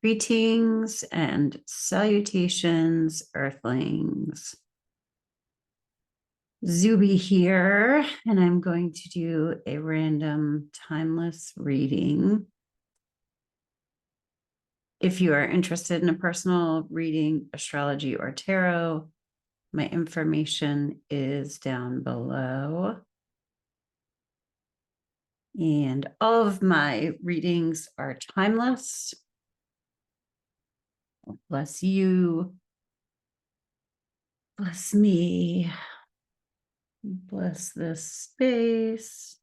Greetings and salutations, Earthlings. Zube here, and I'm going to do a random timeless reading. If you are interested in a personal reading, astrology, or tarot, my information is down below. And all of my readings are timeless. Bless you. Bless me. Bless this space.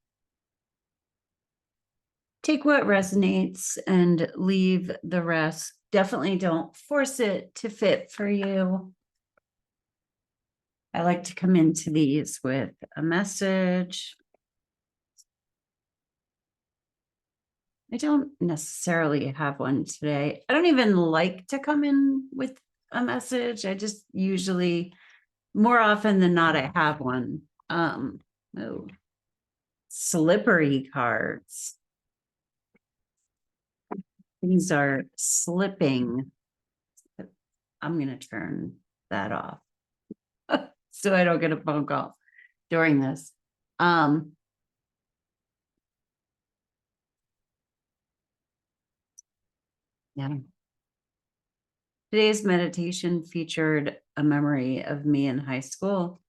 Take what resonates and leave the rest. Definitely don't force it to fit for you. I like to come into these with a message. I don't necessarily have one today. I don't even like to come in with a message. I just usually, more often than not, I have one. Oh, slippery cards. These are slipping. I'm going to turn that off so I don't get a phone call during this. Yeah. Today's meditation featured a memory of me in high school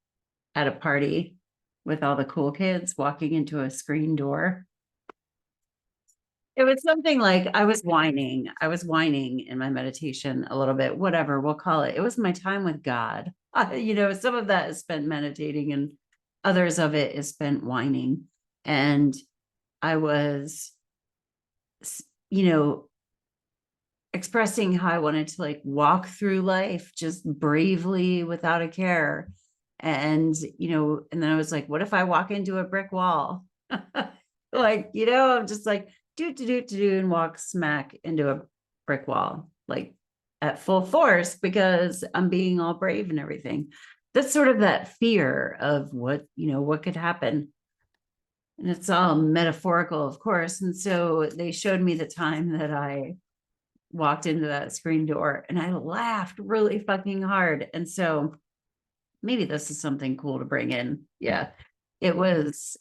at a party with all the cool kids walking into a screen door. It was something like I was whining in my meditation a little bit, whatever we'll call it. It was my time with God. Some of that is spent meditating and others of it is spent whining. And I was, expressing how I wanted to walk through life just bravely without a care. And, and then I was like, what if I walk into a brick wall? I'm just like, do and walk smack into a brick wall, at full force because I'm being all brave and everything. That's sort of that fear of what could happen. And it's all metaphorical, of course. And so they showed me the time that I walked into that screen door and I laughed really fucking hard. And so maybe this is something cool to bring in. Yeah. It was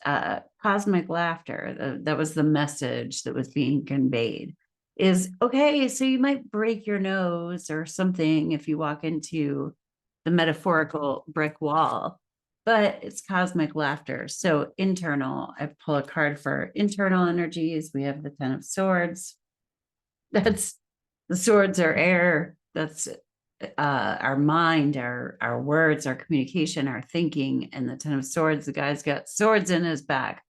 cosmic laughter. That was the message that was being conveyed is, okay, so you might break your nose or something if you walk into the metaphorical brick wall, but it's cosmic laughter. So internal, I pull a card for internal energies. We have the 10 of Swords. That's the swords are air. That's our mind, our words, our communication, our thinking. And the 10 of Swords, the guy's got swords in his back.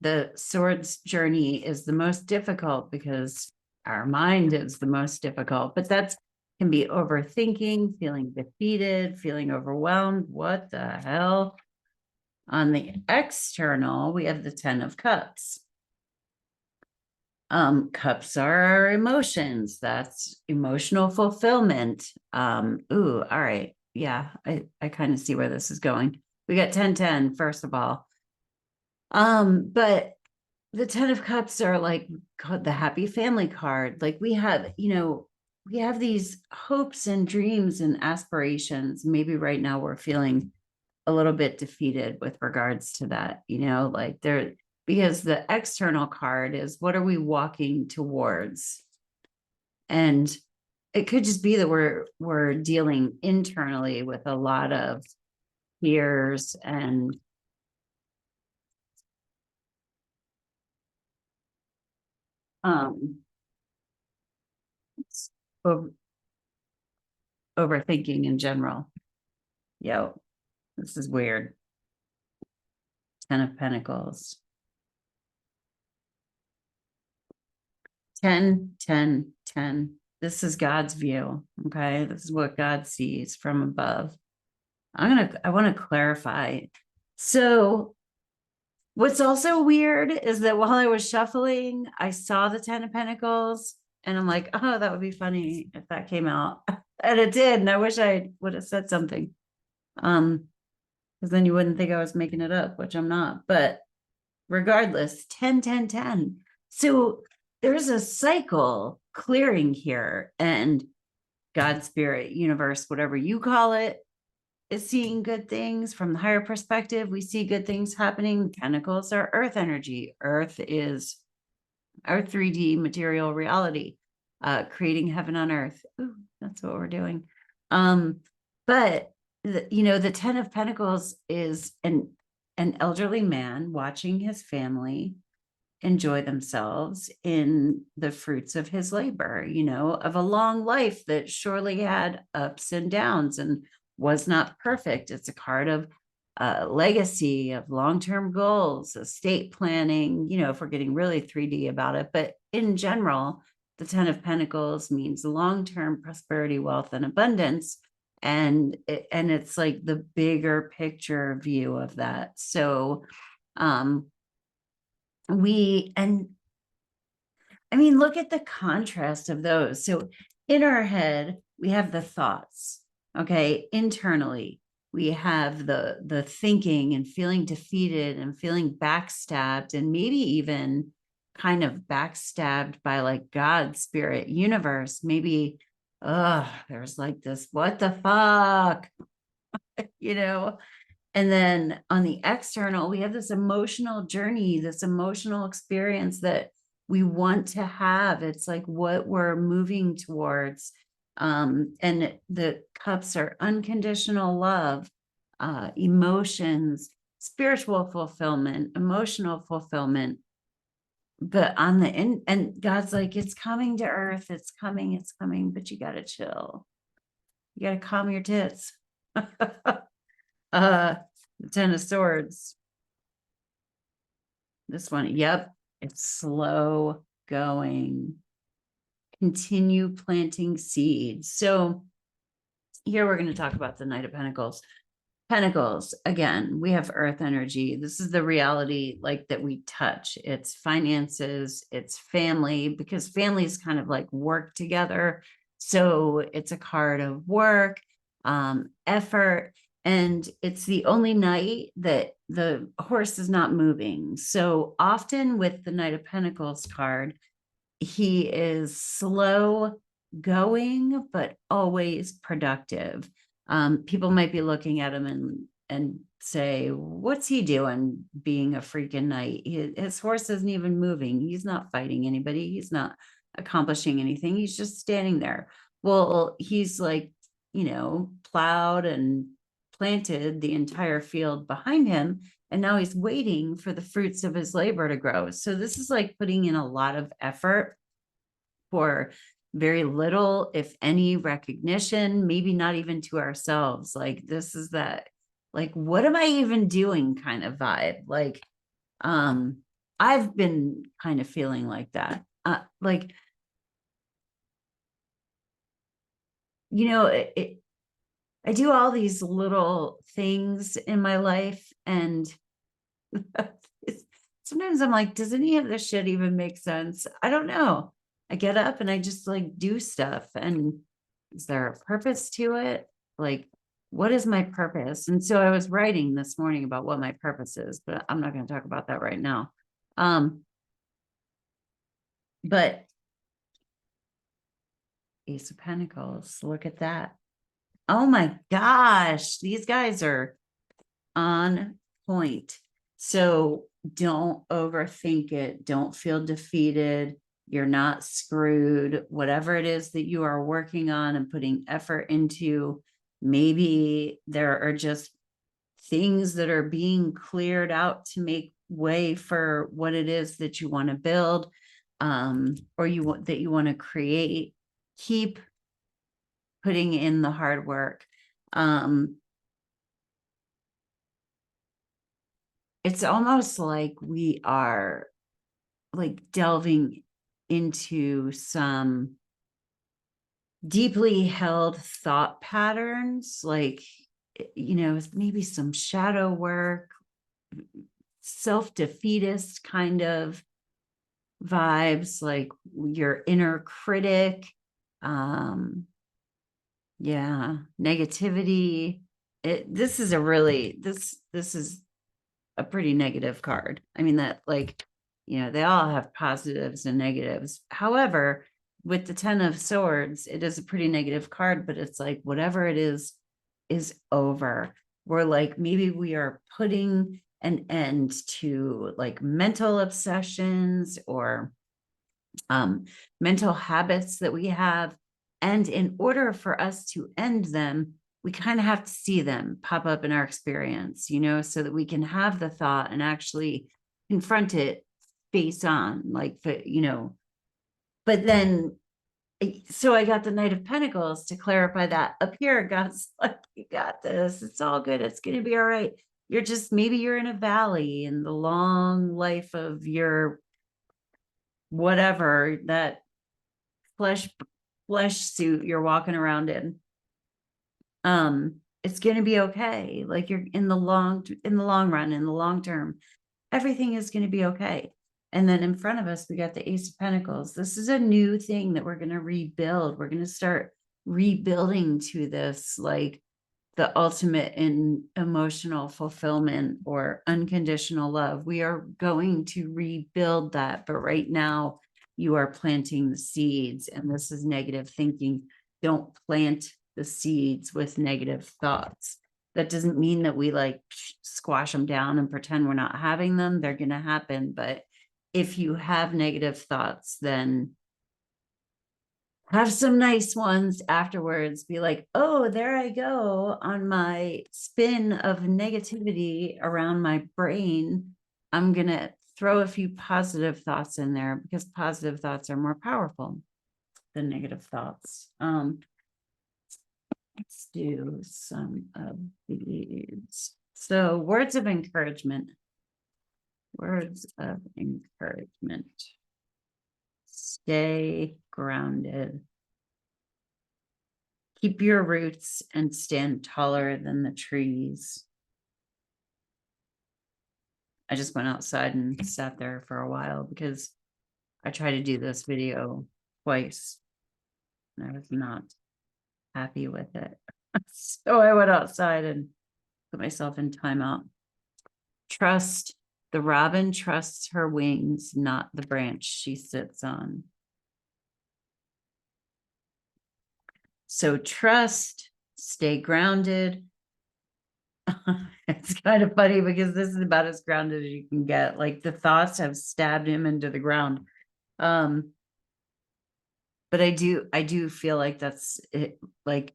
The swords journey is the most difficult because our mind is the most difficult, but that can be overthinking, feeling defeated, feeling overwhelmed. What the hell? On the external, we have the 10 of Cups. Cups are our emotions. That's emotional fulfillment. All right. Yeah, I kind of see where this is going. We got 10-10, first of all. But the 10 of Cups are called the happy family card. We have, we have these hopes and dreams and aspirations. Maybe right now we're feeling a little bit defeated with regards to that, because the external card is what are we walking towards? And it could just be that we're dealing internally with a lot of fears and overthinking in general. Yo, this is weird. 10 of Pentacles. 10, 10, 10. This is God's view. Okay. This is what God sees from above. I want to clarify. So what's also weird is that while I was shuffling, I saw the 10 of Pentacles and I'm like, oh, that would be funny if that came out. And it did. And I wish I would have said something. Because then you wouldn't think I was making it up, which I'm not. But regardless, 10, 10, 10. So there's a cycle clearing here, and God, spirit, universe, whatever you call it, is seeing good things from the higher perspective. We see good things happening. Pentacles are earth energy. Earth is our 3D material reality, creating heaven on earth. Ooh, that's what we're doing. But the 10 of Pentacles is an elderly man watching his family enjoy themselves in the fruits of his labor, of a long life that surely had ups and downs and was not perfect. It's a card of legacy, of long-term goals, estate planning, if we're getting really 3D about it. But in general, the 10 of Pentacles means long-term prosperity, wealth, and abundance. And it's like the bigger picture view of that. So look at the contrast of those. So in our head, we have the thoughts, okay? Internally, we have the thinking and feeling defeated and feeling backstabbed, and maybe even kind of backstabbed by like God, spirit, universe. Maybe, there's like this, what the fuck, And then on the external, we have this emotional journey, this emotional experience that we want to have. It's like what we're moving towards. And the cups are unconditional love, emotions, spiritual fulfillment, emotional fulfillment. But on the end, and God's like, it's coming to earth, it's coming, but you got to chill. You got to calm your tits. The 10 of Swords. This one, yep, it's slow going. Continue planting seeds. So here we're going to talk about the Knight of Pentacles. Pentacles, again, we have earth energy. This is the reality like that we touch. It's finances, it's family, because families kind of like work together. So it's a card of work, effort, and it's the only night that the horse is not moving. So often with the Knight of Pentacles card, he is slow going, but always productive. People might be looking at him and say, what's he doing being a freaking knight? His horse isn't even moving. He's not fighting anybody. He's not accomplishing anything. He's just standing there. Well, he's like, plowed and planted the entire field behind him. And now he's waiting for the fruits of his labor to grow. So this is like putting in a lot of effort for very little, if any, recognition, maybe not even to ourselves. Like this is that, like, what am I even doing kind of vibe? Like, I've been kind of feeling like that. I do all these little things in my life, and sometimes I'm like, does any of this shit even make sense? I don't know. I get up and I just like do stuff. And is there a purpose to it? Like, what is my purpose? And so I was writing this morning about what my purpose is, but I'm not going to talk about that right now. But Ace of Pentacles, look at that. Oh my gosh, these guys are on point. So don't overthink it. Don't feel defeated. You're not screwed. Whatever it is that you are working on and putting effort into, maybe there are just things that are being cleared out to make way for what it is that you want to build, or you want to create. Keep putting in the hard work. It's almost like we are like delving into some deeply held thought patterns, like, maybe some shadow work, self-defeatist kind of vibes, like your inner critic, negativity. This is a pretty negative card. I mean, that like you know, they all have positives and negatives. However, with the 10 of swords, it is a pretty negative card, but it's like whatever it is over. We're like, maybe we are putting an end to like mental obsessions or mental habits that we have. And in order for us to end them, we kind of have to see them pop up in our experience, you know, so that we can have the thought and actually confront it face on, like, you know. But then, so I got the Knight of Pentacles to clarify that up here. God's like, you got this. It's all good. It's going to be all right. You're just, maybe you're in a valley in the long life of your whatever, that flesh suit you're walking around in. It's going to be okay. Like, you're in the long run, in the long term, everything is going to be okay. And then in front of us, we got the Ace of Pentacles. This is a new thing that we're going to rebuild. We're going to start rebuilding to this, like the ultimate in emotional fulfillment or unconditional love. We are going to rebuild that. But right now, you are planting the seeds, and this is negative thinking. Don't plant the seeds with negative thoughts. That doesn't mean that we like squash them down and pretend we're not having them. They're going to happen. But if you have negative thoughts, then have some nice ones afterwards. Be like, oh, there I go on my spin of negativity around my brain. I'm going to throw a few positive thoughts in there, because positive thoughts are more powerful than negative thoughts. Let's do some of these. So, words of encouragement. Words of encouragement. Stay grounded. Keep your roots and stand taller than the trees. I just went outside and sat there for a while because I tried to do this video twice and I was not happy with it. So I went outside and put myself in timeout. Trust. The robin trusts her wings, not the branch she sits on. So trust, stay grounded. It's kind of funny because this is about as grounded as you can get. Like, the thoughts have stabbed him into the ground. But I do feel like that's it. Like,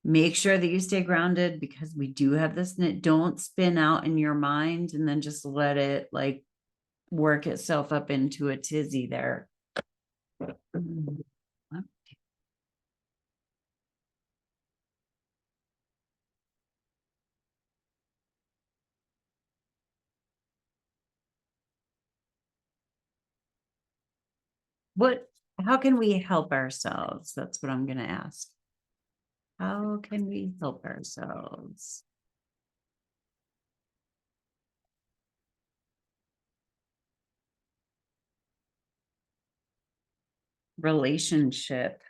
make sure that you stay grounded, because we do have this. Don't spin out in your mind and then just let it like work itself up into a tizzy there. How can we help ourselves? That's what I'm going to ask. How can we help ourselves? Relationship.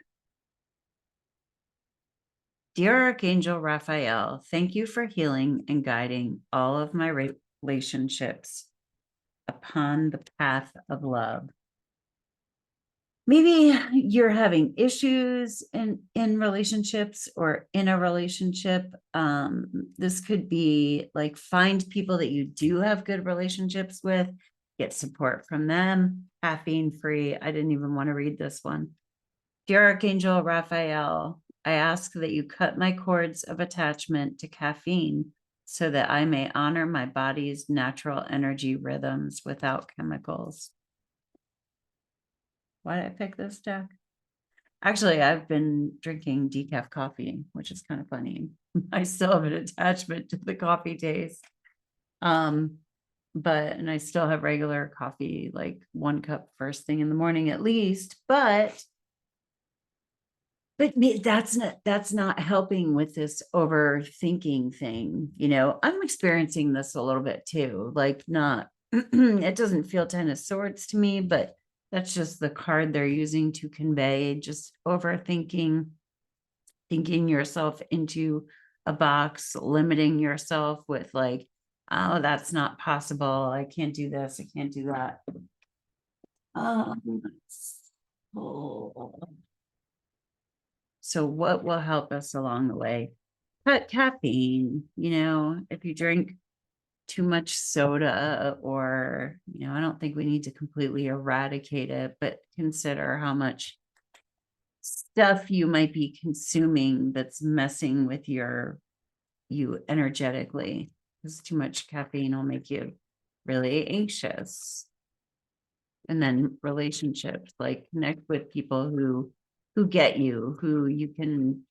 Dear Archangel Raphael, thank you for healing and guiding all of my relationships upon the path of love. Maybe you're having issues in relationships or in a relationship. This could be like, find people that you do have good relationships with, get support from them, caffeine free. I didn't even want to read this one. Dear Archangel Raphael, I ask that you cut my cords of attachment to caffeine so that I may honor my body's natural energy rhythms without chemicals. Why did I pick this deck? Actually, I've been drinking decaf coffee, which is kind of funny. I still have an attachment to the coffee taste. And I still have regular coffee, like 1 cup first thing in the morning at least, but that's not helping with this overthinking thing. You know, I'm experiencing this a little bit too, like not, it doesn't feel 10 of swords to me, but that's just the card they're using to convey just overthinking, thinking yourself into a box, limiting yourself with like, oh, that's not possible. I can't do this. I can't do that. Oh. So what will help us along the way? Cut caffeine, if you drink too much soda or, I don't think we need to completely eradicate it, but consider how much stuff you might be consuming that's messing with you energetically. Because too much caffeine will make you really anxious. And then relationships, like connect with people who get you, who you can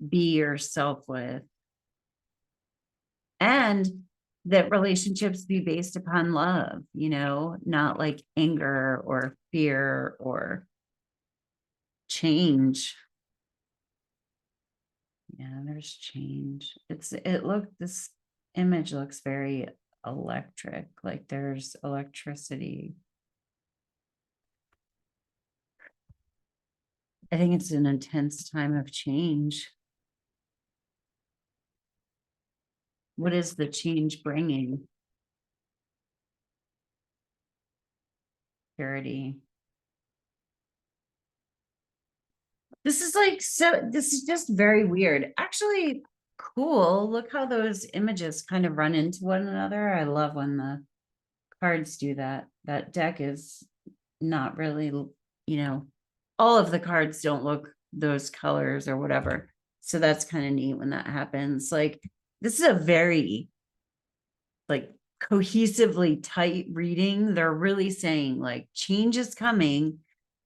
be yourself with. And that relationships be based upon love, not like anger or fear or change. Yeah, there's change. This image looks very electric, like there's electricity. I think it's an intense time of change. What is the change bringing? Purity. This is just very weird. Actually, cool. Look how those images kind of run into one another. I love when the cards do that. That deck is not really, all of the cards don't look those colors or whatever. So that's kind of neat when that happens. Like, this is a very like cohesively tight reading. They're really saying like change is coming.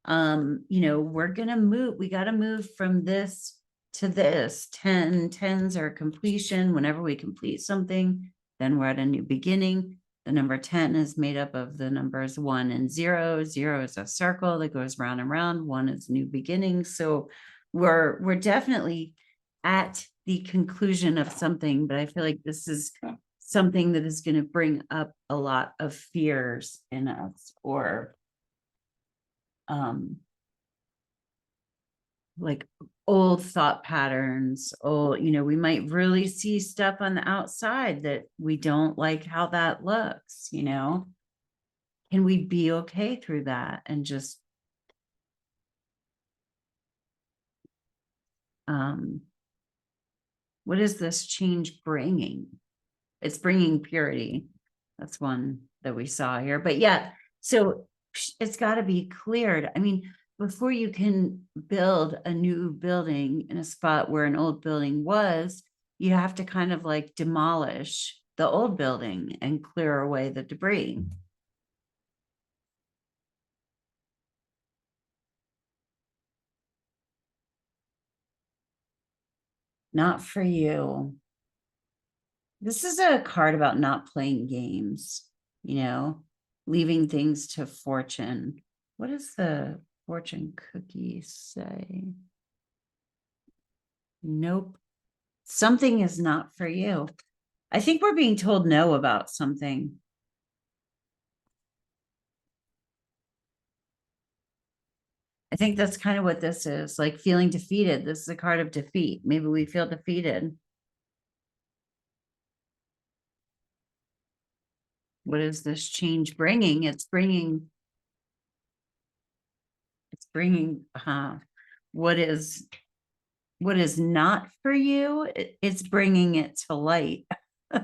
We're gonna move, we got to move from this to this. 10s are completion. Whenever we complete something, then we're at a new beginning. The number 10 is made up of the numbers 1 and 0. 0 is a circle that goes round and round. 1 is new beginning. So we're definitely at the conclusion of something, but I feel like this is something that is going to bring up a lot of fears in us, or like old thought patterns. We might really see stuff on the outside that we don't like how that looks. Can we be okay through that and just what is this change bringing? It's bringing purity. That's one that we saw here. But yeah, so it's got to be cleared. I mean, before you can build a new building in a spot where an old building was, you have to kind of like demolish the old building and clear away the debris. Not for you. This is a card about not playing games, leaving things to fortune. What does the fortune cookie say? Nope. Something is not for you. I think we're being told no about something. I think that's kind of what this is, like feeling defeated. This is a card of defeat. Maybe we feel defeated. What is this change bringing? It's bringing what is not for you. It's bringing it to light.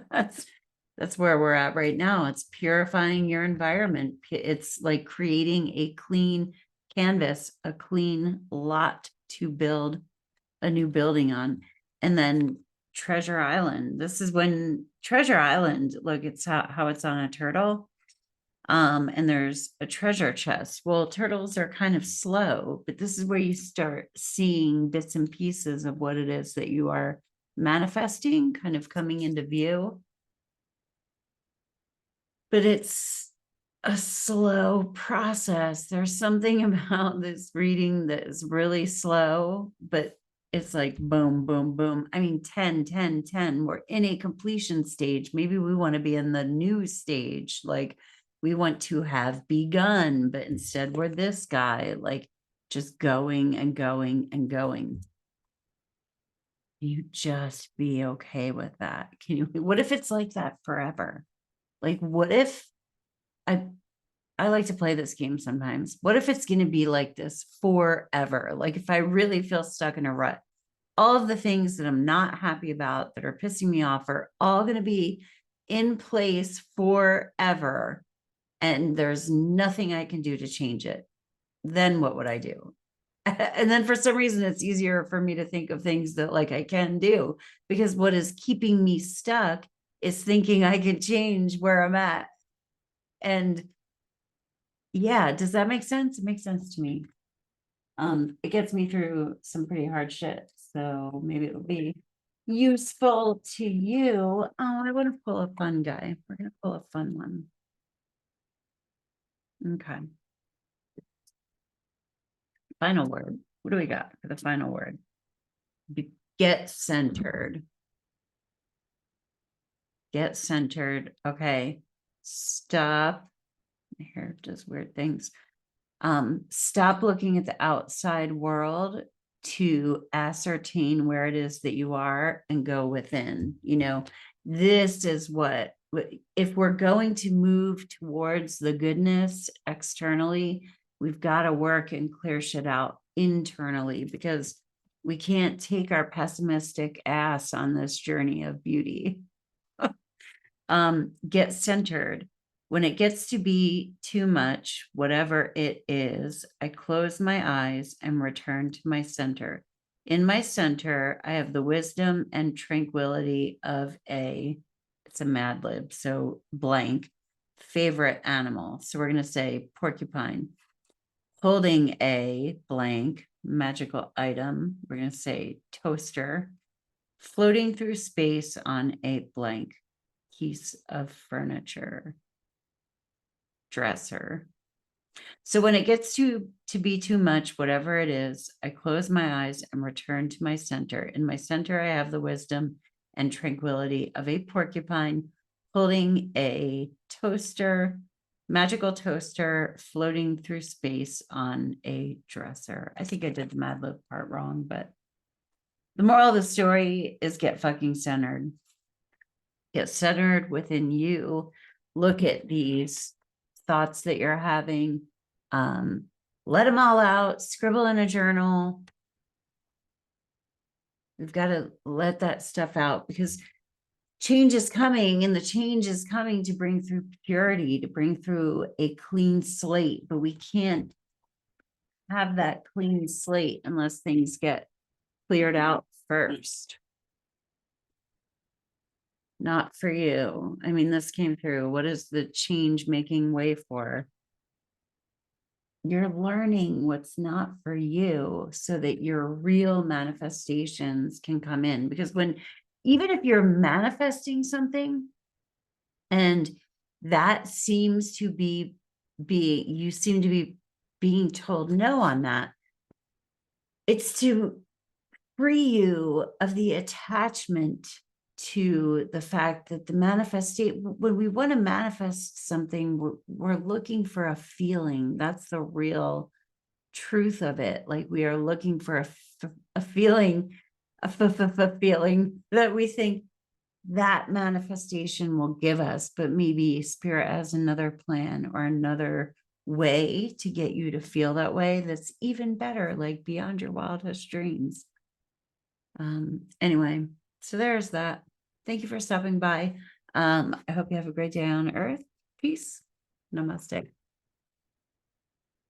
That's where we're at right now. It's purifying your environment. It's like creating a clean canvas, a clean lot to build a new building on. And then Treasure Island. This is when Treasure Island, look, it's how it's on a turtle. And there's a treasure chest. Well, turtles are kind of slow, but this is where you start seeing bits and pieces of what it is that you are manifesting, kind of coming into view. But it's a slow process. There's something about this reading that is really slow, but it's like boom, boom, boom. I mean, 10, 10, 10. We're in a completion stage. Maybe we want to be in the new stage. Like we want to have begun, but instead we're this guy, like just going and going and going. You just be okay with that. What if it's like that forever? Like, what if I I like to play this game sometimes. What if it's going to be like this forever? Like if I really feel stuck in a rut, all of the things that I'm not happy about that are pissing me off are all going to be in place forever. And there's nothing I can do to change it. Then what would I do? And then for some reason, it's easier for me to think of things that like I can do, because what is keeping me stuck is thinking I can change where I'm at. And yeah, does that make sense? It makes sense to me. It gets me through some pretty hard shit. So maybe it'll be useful to you. Oh, I want to pull a fun guy. We're gonna pull a fun one. Okay. Final word. What do we got for the final word? Get centered. Get centered. Okay. Stop. Here it does weird things. Stop looking at the outside world to ascertain where it is that you are and go within. You know, this is what, if we're going to move towards the goodness externally, we've got to work and clear shit out internally, because we can't take our pessimistic ass on this journey of beauty. Get centered. When it gets to be too much, whatever it is, I close my eyes and return to my center. In my center, I have the wisdom and tranquility of it's a Mad Lib, so blank, favorite animal. So we're going to say porcupine. Holding a blank magical item, we're going to say toaster. Floating through space on a blank piece of furniture, dresser. So when it gets to be too much, whatever it is, I close my eyes and return to my center. In my center, I have the wisdom and tranquility of a porcupine holding a toaster, magical toaster, floating through space on a dresser. I think I did the Mad Lib part wrong, but the moral of the story is get fucking centered. Get centered within you. Look at these thoughts that you're having. Let them all out. Scribble in a journal. We've got to let that stuff out, because change is coming, and the change is coming to bring through purity, to bring through a clean slate. But we can't have that clean slate unless things get cleared out first. Not for you. I mean, this came through. What is the change making way for? You're learning what's not for you so that your real manifestations can come in. Because even if you're manifesting something and that seems to be you seem to be being told no on that, it's to free you of the attachment to the fact that the when we want to manifest something, we're looking for a feeling. That's the real truth of it. Like we are looking for a feeling, feeling that we think that manifestation will give us, but maybe spirit has another plan or another way to get you to feel that way that's even better, like beyond your wildest dreams. Anyway, so there's that. Thank you for stopping by. I hope you have a great day on Earth. Peace. Namaste.